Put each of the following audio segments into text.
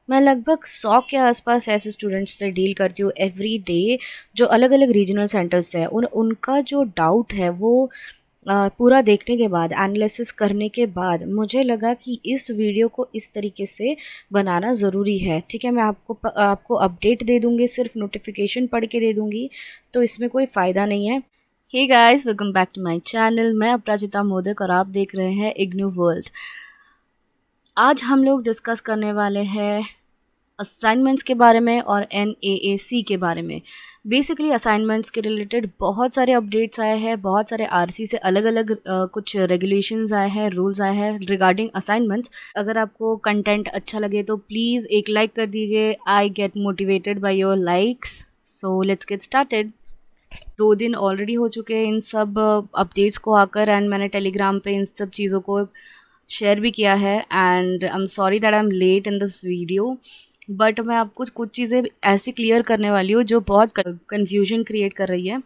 मैं लगभग 100 के आसपास ऐसे स्टूडेंट्स से डील करती हूँ एवरी डे, जो अलग अलग रीजनल सेंटर्स से हैं। उनका जो डाउट है वो पूरा देखने के बाद, एनालिसिस करने के बाद मुझे लगा कि इस वीडियो को इस तरीके से बनाना ज़रूरी है। ठीक है, मैं आपको अपडेट दे दूँगी, सिर्फ नोटिफिकेशन पढ़ के दे दूँगी, तो इसमें कोई फ़ायदा नहीं है। Hey guys, welcome back to my channel. मैं अपराजिता मोदक और आप देख रहे हैं इग्नू वर्ल्ड। आज हम लोग डिस्कस करने वाले हैं असाइनमेंट्स के बारे में और NAAC के बारे में। बेसिकली असाइनमेंट्स के रिलेटेड बहुत सारे अपडेट्स आए हैं, बहुत सारे RC से अलग अलग कुछ रेगुलेशंस आए हैं, रूल्स आए हैं रिगार्डिंग असाइनमेंट्स। अगर आपको कंटेंट अच्छा लगे तो प्लीज़ एक लाइक कर दीजिए। I get motivated by your likes. So let's get started. 2 दिन ऑलरेडी हो चुके हैं इन सब अपडेट्स को आकर, एंड मैंने टेलीग्राम पे इन सब चीज़ों को शेयर भी किया है। And I am sorry that I am late in this video, but मैं आपको कुछ चीज़ें ऐसी क्लियर करने वाली हूँ जो बहुत कन्फ्यूजन क्रिएट कर रही है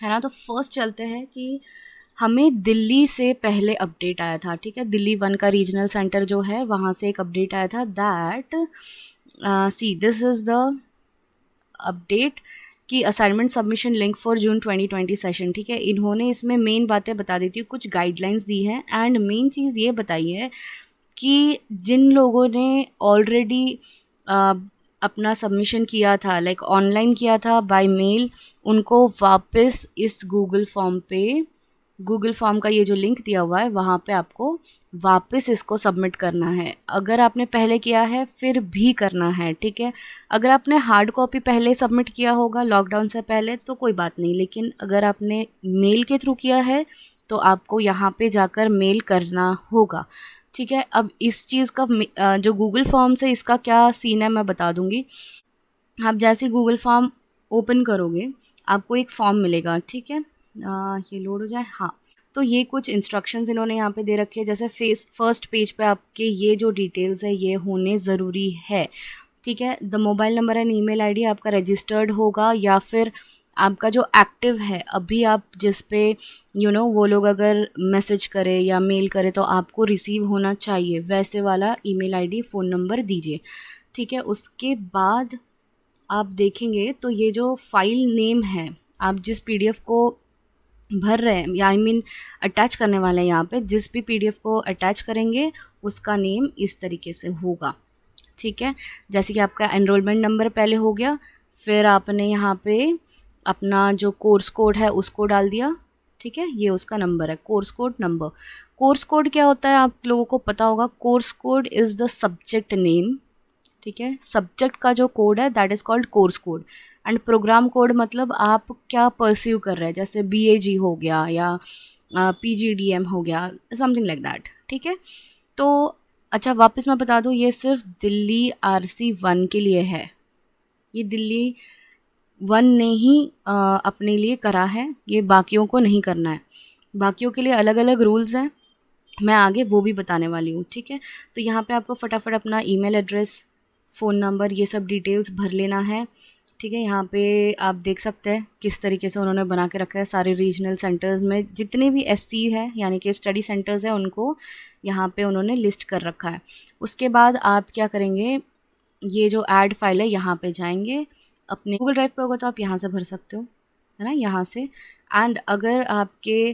ना। तो फर्स्ट चलते हैं कि हमें दिल्ली से पहले अपडेट आया था। ठीक है, दिल्ली 1 का रीजनल सेंटर जो है वहाँ से एक अपडेट आया था that see this is the update कि assignment submission link for June 2020 session. ठीक है, इन्होंने इसमें मेन बातें बता दी थी, कुछ गाइडलाइंस दी हैं, एंड मेन चीज़ ये बताई है कि जिन लोगों ने ऑलरेडी अपना सबमिशन किया था, लाइक ऑनलाइन किया था बाय मेल, उनको वापस इस गूगल फॉर्म का ये जो लिंक दिया हुआ है वहाँ पे आपको वापस इसको सबमिट करना है। अगर आपने पहले किया है फिर भी करना है। ठीक है, अगर आपने हार्ड कॉपी पहले सबमिट किया होगा लॉकडाउन से पहले तो कोई बात नहीं, लेकिन अगर आपने मेल के थ्रू किया है तो आपको यहाँ पे जाकर मेल करना होगा। ठीक है, अब इस चीज़ का जो गूगल फॉर्म से इसका क्या सीन है मैं बता दूंगी। आप जैसे गूगल फॉर्म ओपन करोगे आपको एक फॉर्म मिलेगा। ठीक है, ये लोड हो जाए। हाँ, तो ये कुछ इंस्ट्रक्शंस इन्होंने यहाँ पे दे रखे हैं। जैसे फर्स्ट पेज पे आपके ये जो डिटेल्स है ये होने ज़रूरी है। ठीक है, the mobile number and email ID आपका रजिस्टर्ड होगा, या फिर आपका जो एक्टिव है अभी, आप जिस पे वो लोग अगर मैसेज करें या मेल करें तो आपको रिसीव होना चाहिए, वैसे वाला ईमेल आईडी फ़ोन नंबर दीजिए। ठीक है, उसके बाद आप देखेंगे तो ये जो फाइल नेम है, आप जिस PDF को भर रहे हैं या अटैच करने वाले हैं, यहाँ पे जिस भी PDF को अटैच करेंगे उसका नेम इस तरीके से होगा। ठीक है, जैसे कि आपका एनरोलमेंट नंबर पहले हो गया, फिर आपने यहाँ पे अपना जो कोर्स कोड है उसको डाल दिया। ठीक है, ये उसका नंबर है, course code number. Course code क्या होता है आप लोगों को पता होगा, course code is the subject name. ठीक है, सब्जेक्ट का जो कोड है that is called course code. And program code मतलब आप क्या परस्यू कर रहे हैं, जैसे BAG हो गया या PGDM हो गया, समथिंग लाइक दैट। ठीक है, तो अच्छा वापस मैं बता दूं, ये सिर्फ दिल्ली RC1 के लिए है। ये दिल्ली 1 ने ही अपने लिए करा है, ये बाकियों को नहीं करना है। बाकियों के लिए अलग अलग रूल्स हैं, मैं आगे वो भी बताने वाली हूँ। ठीक है, तो यहाँ पे आपको फटाफट अपना ईमेल एड्रेस, फ़ोन नंबर, ये सब डिटेल्स भर लेना है। ठीक है, यहाँ पे आप देख सकते हैं किस तरीके से उन्होंने बना के रखा है। सारे रीजनल सेंटर्स में जितने भी SC है यानी कि स्टडी सेंटर्स हैं उनको यहाँ पे उन्होंने लिस्ट कर रखा है। उसके बाद आप क्या करेंगे, ये जो ऐड फाइल है यहाँ पे जाएंगे, अपने गूगल ड्राइव पे होगा तो आप यहाँ से भर सकते हो, है ना, यहाँ से। एंड अगर आपके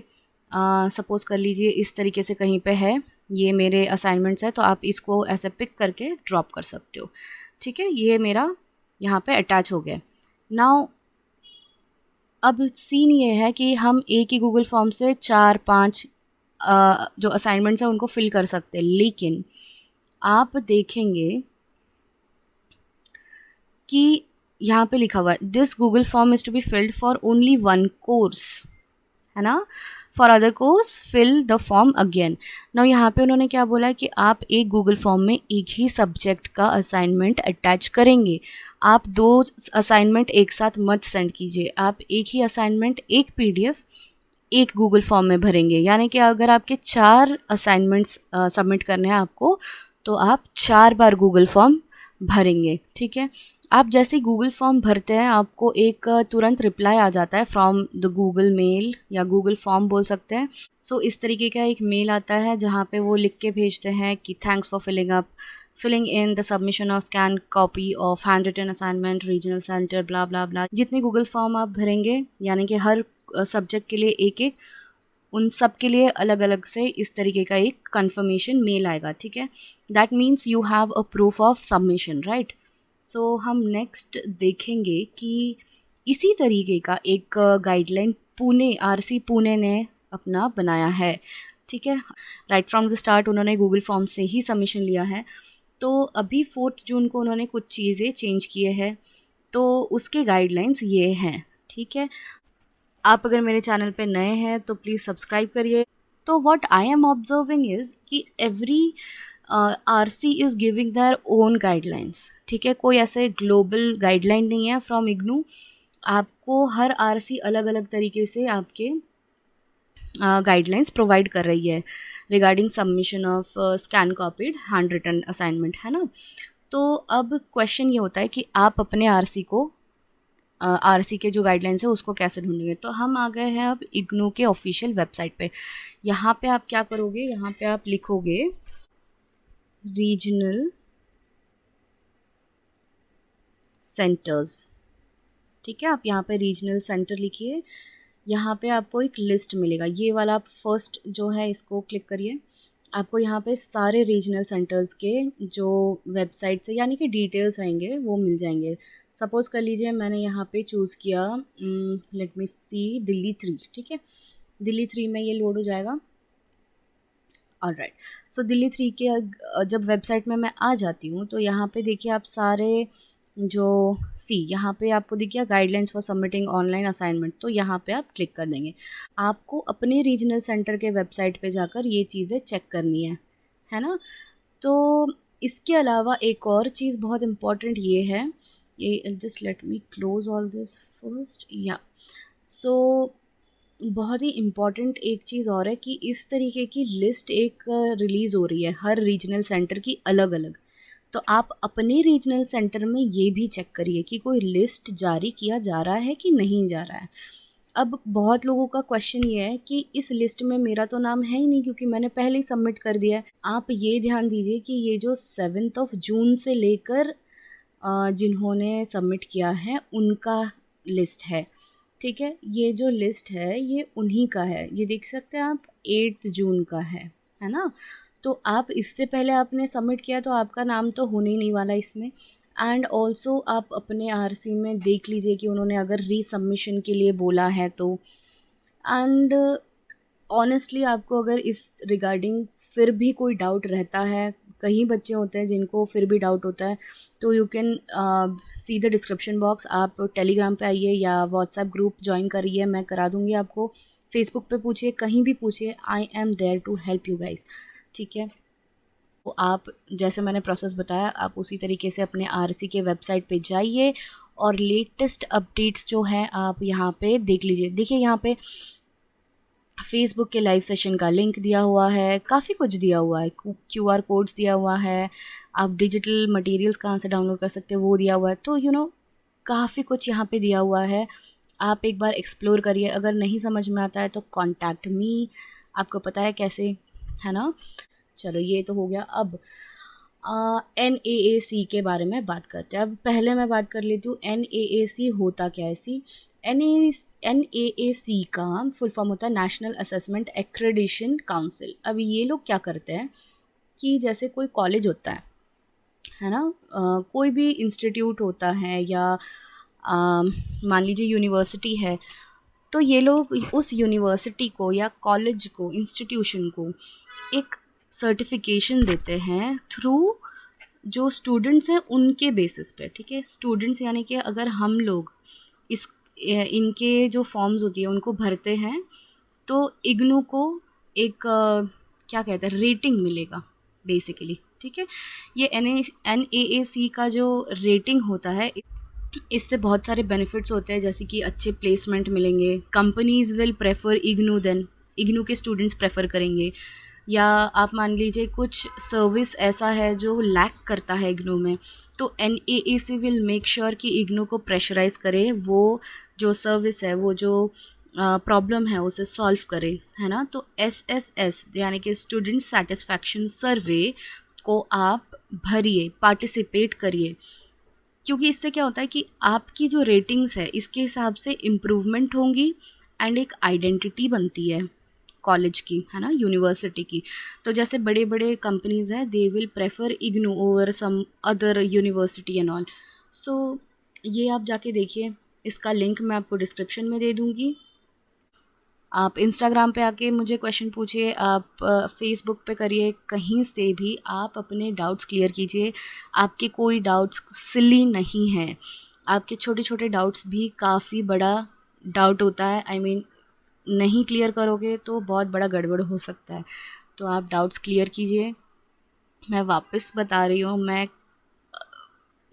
सपोज़ कर लीजिए इस तरीके से कहीं पे है, ये मेरे असाइनमेंट्स है, तो आप इसको ऐसे पिक करके ड्रॉप कर सकते हो। ठीक है, ये मेरा यहाँ पे अटैच हो गया। नाउ अब सीन ये है कि हम एक ही गूगल फॉर्म से 4-5 जो असाइनमेंट्स हैं उनको फिल कर सकते हैं, लेकिन आप देखेंगे कि यहाँ पे लिखा हुआ है this Google form is to be filled for only 1 course, है ना। For other course fill the form again. Now यहाँ पे उन्होंने क्या बोला है कि आप एक गूगल फॉर्म में एक ही सब्जेक्ट का असाइनमेंट अटैच करेंगे। आप 2 असाइनमेंट एक साथ मत सेंड कीजिए, आप एक ही असाइनमेंट, एक PDF एक गूगल फॉर्म में भरेंगे। यानी कि अगर आपके 4 असाइनमेंट्स सबमिट करने हैं आपको, तो आप 4 बार गूगल फॉर्म भरेंगे। ठीक है, आप जैसे ही गूगल फॉर्म भरते हैं आपको एक तुरंत रिप्लाई आ जाता है फ्रॉम द गूगल मेल या गूगल फॉर्म बोल सकते हैं। सो इस तरीके का एक मेल आता है जहाँ पे वो लिख के भेजते हैं कि thanks for filling up filling in the submission of scan copy of hand written assignment, regional centre, blah blah blah, जितने गूगल फॉर्म आप भरेंगे, यानी कि हर सब्जेक्ट के लिए एक एक, उन सब के लिए अलग अलग से इस तरीके का एक कंफर्मेशन मेल आएगा, ठीक है। That means you have a proof of submission, right. So हम नेक्स्ट देखेंगे कि इसी तरीके का एक गाइडलाइन पुणे, आरसी पुणे ने अपना बनाया है, ठीक है। राइट फ्रॉम द स्टार्ट उन्होंने गूगल फॉर्म से ही सबमिशन लिया है। तो अभी 4 जून को उन्होंने कुछ चीज़ें चेंज किए हैं, तो उसके गाइडलाइंस ये हैं, ठीक है। आप अगर मेरे चैनल पे नए हैं तो प्लीज़ सब्सक्राइब करिए। तो what I am observing is कि every RC is giving their own guidelines, ठीक है। कोई ऐसे ग्लोबल गाइडलाइन नहीं है फ्रॉम इग्नू। आपको हर आरसी अलग अलग तरीके से आपके गाइडलाइंस प्रोवाइड कर रही है regarding submission of scan copied hand written assignment, है ना। तो अब क्वेश्चन ये होता है कि आप अपने आरसी को, आरसी के जो गाइडलाइंस है उसको कैसे ढूंढेंगे। तो हम आ गए हैं अब इग्नू के ऑफिशियल वेबसाइट पे। यहाँ पे आप क्या करोगे, यहाँ पे आप लिखोगे रीजनल सेंटर्स, ठीक है। आप यहाँ पे रीजनल सेंटर लिखिए। यहाँ पे आपको एक लिस्ट मिलेगा, ये वाला आप फर्स्ट जो है इसको क्लिक करिए। आपको यहाँ पे सारे रीजनल सेंटर्स के जो वेबसाइट से यानी कि डिटेल्स आएंगे वो मिल जाएंगे। सपोज़ कर लीजिए मैंने यहाँ पे चूज़ किया, लेट मी सी, दिल्ली 3, ठीक है। दिल्ली 3 में ये लोड हो जाएगा। ऑलराइट, सो दिल्ली 3 के जब वेबसाइट में मैं आ जाती हूँ तो यहाँ पे देखिए आप सारे जो यहाँ पे आपको देखिए guidelines for submitting online assignment, तो यहाँ पे आप क्लिक कर देंगे। आपको अपने रीजनल सेंटर के वेबसाइट पे जाकर ये चीज़ें चेक करनी है ना। तो इसके अलावा एक और चीज़ बहुत इम्पॉर्टेंट ये है, ये just let me close all this first, या सो बहुत ही इम्पॉर्टेंट एक चीज़ और है कि इस तरीके की लिस्ट एक रिलीज़ हो रही है हर रीजनल सेंटर की अलग अलग। तो आप अपने रीजनल सेंटर में ये भी चेक करिए कि कोई लिस्ट जारी किया जा रहा है कि नहीं जा रहा है। अब बहुत लोगों का क्वेश्चन ये है कि इस लिस्ट में मेरा तो नाम है ही नहीं क्योंकि मैंने पहले ही सबमिट कर दिया है। आप ये ध्यान दीजिए कि ये जो 7 जून से लेकर जिन्होंने सबमिट किया है उनका लिस्ट है, ठीक है। ये जो लिस्ट है ये उन्हीं का है, ये देख सकते हैं आप 8 जून का है ना। तो आप इससे पहले आपने सबमिट किया तो आपका नाम तो होने ही नहीं वाला इसमें। एंड ऑल्सो आप अपने आरसी में देख लीजिए कि उन्होंने अगर रीसबमिशन के लिए बोला है तो। एंड ऑनेस्टली आपको अगर इस रिगार्डिंग फिर भी कोई डाउट रहता है, कई बच्चे होते हैं जिनको फिर भी डाउट होता है, तो you can see the description box. आप टेलीग्राम पे आइए या व्हाट्सएप ग्रुप ज्वाइन करिए, मैं करा दूँगी आपको। फेसबुक पे पूछिए, कहीं भी पूछिए, I am there to help you guys, ठीक है। तो आप जैसे मैंने प्रोसेस बताया आप उसी तरीके से अपने आरसी के वेबसाइट पे जाइए और लेटेस्ट अपडेट्स जो हैं आप यहाँ पे देख लीजिए। देखिए यहाँ पे फेसबुक के लाइव सेशन का लिंक दिया हुआ है, काफ़ी कुछ दिया हुआ है, क्यूआर कोड्स दिया हुआ है, आप डिजिटल मटेरियल्स कहाँ से डाउनलोड कर सकते हैं वो दिया हुआ है। तो काफ़ी कुछ यहाँ पे दिया हुआ है, आप एक बार एक्सप्लोर करिए। अगर नहीं समझ में आता है तो कॉन्टैक्ट मी, आपको पता है कैसे, है ना। चलो ये तो हो गया। अब NAAC के बारे में बात करते हैं। अब पहले मैं बात कर लेती हूँ NAAC होता क्या है। NAAC का फुल फॉर्म होता है नेशनल असेसमेंट एक्रेडिशन काउंसिल। अब ये लोग क्या करते हैं कि जैसे कोई कॉलेज होता है ना, कोई भी इंस्टीट्यूट होता है या मान लीजिए यूनिवर्सिटी है, तो ये लोग उस यूनिवर्सिटी को या कॉलेज को, इंस्टीट्यूशन को एक सर्टिफिकेशन देते हैं थ्रू जो स्टूडेंट्स हैं उनके बेसिस पे, ठीक है। स्टूडेंट्स यानी कि अगर हम लोग इस इनके जो फॉर्म्स होती है उनको भरते हैं तो इग्नू को एक क्या कहते हैं, रेटिंग मिलेगा बेसिकली, ठीक है। ये NAAC का जो रेटिंग होता है इससे बहुत सारे बेनिफिट्स होते हैं, जैसे कि अच्छे प्लेसमेंट मिलेंगे, companies will prefer IGNOU then, IGNOU के स्टूडेंट्स प्रेफर करेंगे। या आप मान लीजिए कुछ सर्विस ऐसा है जो लैक करता है इग्नू में, तो NAAC विल मेक श्योर कि इग्नू को प्रेशराइज करे, वो जो सर्विस है, वो जो प्रॉब्लम है उसे सॉल्व करे, है ना। तो SSS यानी कि स्टूडेंट सेटिस्फैक्शन सर्वे को आप भरिए, पार्टिसिपेट करिए, क्योंकि इससे क्या होता है कि आपकी जो रेटिंग्स है इसके हिसाब से इम्प्रूवमेंट होंगी एंड एक आइडेंटिटी बनती है कॉलेज की, है ना, यूनिवर्सिटी की। तो जैसे बड़े बड़े कंपनीज हैं, they will prefer IGNOU over some other university and all. So ये आप जाके देखिए, इसका लिंक मैं आपको डिस्क्रिप्शन में दे दूँगी। आप इंस्टाग्राम पे आके मुझे क्वेश्चन पूछिए, आप फेसबुक पे करिए, कहीं से भी आप अपने डाउट्स क्लियर कीजिए। आपके कोई डाउट्स सिली नहीं है, आपके छोटे छोटे डाउट्स भी काफ़ी बड़ा डाउट होता है। आई मीन नहीं क्लियर करोगे तो बहुत बड़ा गड़बड़ हो सकता है। तो आप डाउट्स क्लियर कीजिए। मैं वापस बता रही हूँ, मैं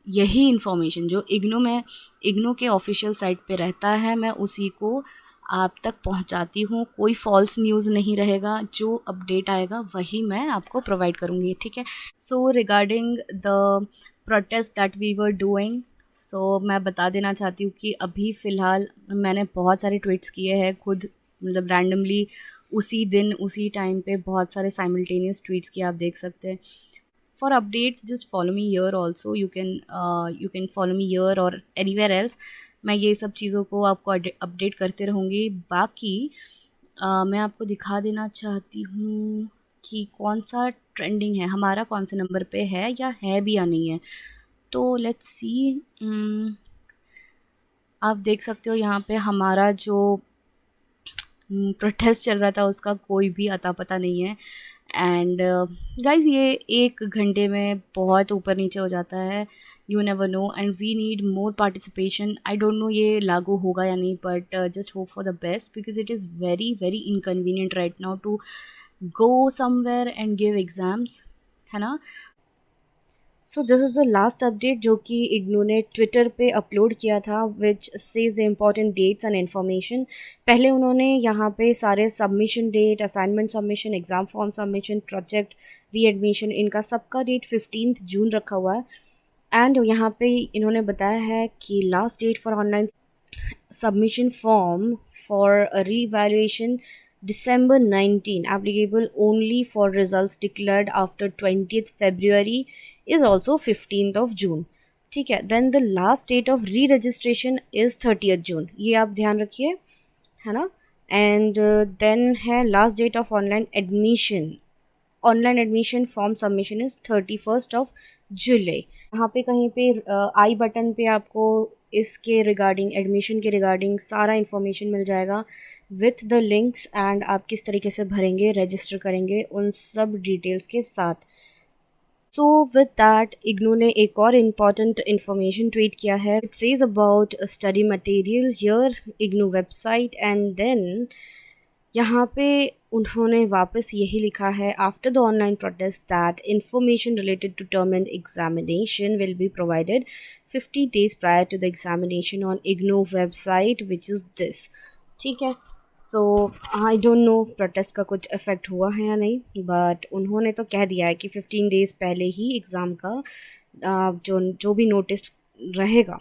यही इन्फॉर्मेशन जो इग्नू के ऑफिशियल साइट पे रहता है, मैं उसी को आप तक पहुंचाती हूँ। कोई फॉल्स न्यूज़ नहीं रहेगा, जो अपडेट आएगा वही मैं आपको प्रोवाइड करूँगी, ठीक है। So regarding the protest that we were doing, so मैं बता देना चाहती हूँ कि अभी फ़िलहाल मैंने बहुत सारे ट्वीट्स किए हैं खुद, मतलब रैंडमली उसी दिन उसी टाइम पे बहुत सारे साइमल्टेनियस ट्वीट्स किए, आप देख सकते हैं। For updates just follow me here also, you can follow me here or anywhere else। मैं ये सब चीज़ों को आपको अपडेट करते रहूँगी। बाकी मैं आपको दिखा देना चाहती हूँ कि कौन सा ट्रेंडिंग है, हमारा कौन से नंबर पे है या है भी या नहीं है। तो लेट्स सी, आप देख सकते हो यहाँ पे हमारा जो प्रोटेस्ट चल रहा था उसका कोई भी अता पता नहीं है। एंड गाइज ये 1 घंटे में बहुत ऊपर नीचे हो जाता है, you never know, and we need more participation. I don't know ये लागू होगा या नहीं, but just hope for the best, because it is very very inconvenient right now to go somewhere and give exams, है ना। So this is the last update जो कि इग्नू ने ट्विटर पे अपलोड किया था, which says the important dates and information. पहले उन्होंने यहाँ पे सारे submission date, assignment submission, exam form submission, project readmission, इनका सबका डेट 15 जून रखा हुआ है। एंड यहाँ पे इन्होंने बताया है कि last date for online submission form for a re-evaluation December 19, applicable only for results declared after 20th February, is also 15th of June, ठीक है। Then the last date of reregistration is 30th June, ये आप ध्यान रखिए, है ना। And then है last date of online admission form submission is 31st of July. यहाँ पे कहीं पे आई बटन पे आपको इसके रिगार्डिंग, एडमिशन के रिगार्डिंग सारा इन्फॉर्मेशन मिल जाएगा विथ द लिंक्स, एंड आप किस तरीके से भरेंगे, रजिस्टर करेंगे, उन सब डिटेल्स के साथ। सो विद दैट इग्नू ने एक और इम्पॉर्टेंट इन्फॉर्मेशन ट्वीट किया है। It says about study material here IGNOU website, and then यहाँ पे उन्होंने वापस यही लिखा है, after the online protest that information related to term and examination will be provided 50 days prior to the examination on IGNOU website which is this, ठीक है। So I don't know protest का कुछ इफेक्ट हुआ है या नहीं, बट उन्होंने तो कह दिया है कि 15 days पहले ही एग्ज़ाम का जो जो भी नोटिस रहेगा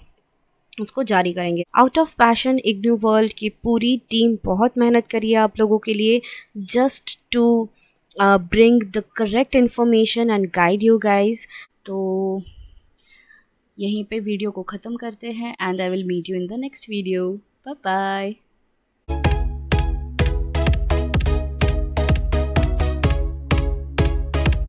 उसको जारी करेंगे। Out of passion IGNOU world की पूरी टीम बहुत मेहनत करी है आप लोगों के लिए, just to bring the correct information and guide you guys. तो यहीं पे वीडियो को ख़त्म करते हैं, and I will meet you in the next video. Bye bye.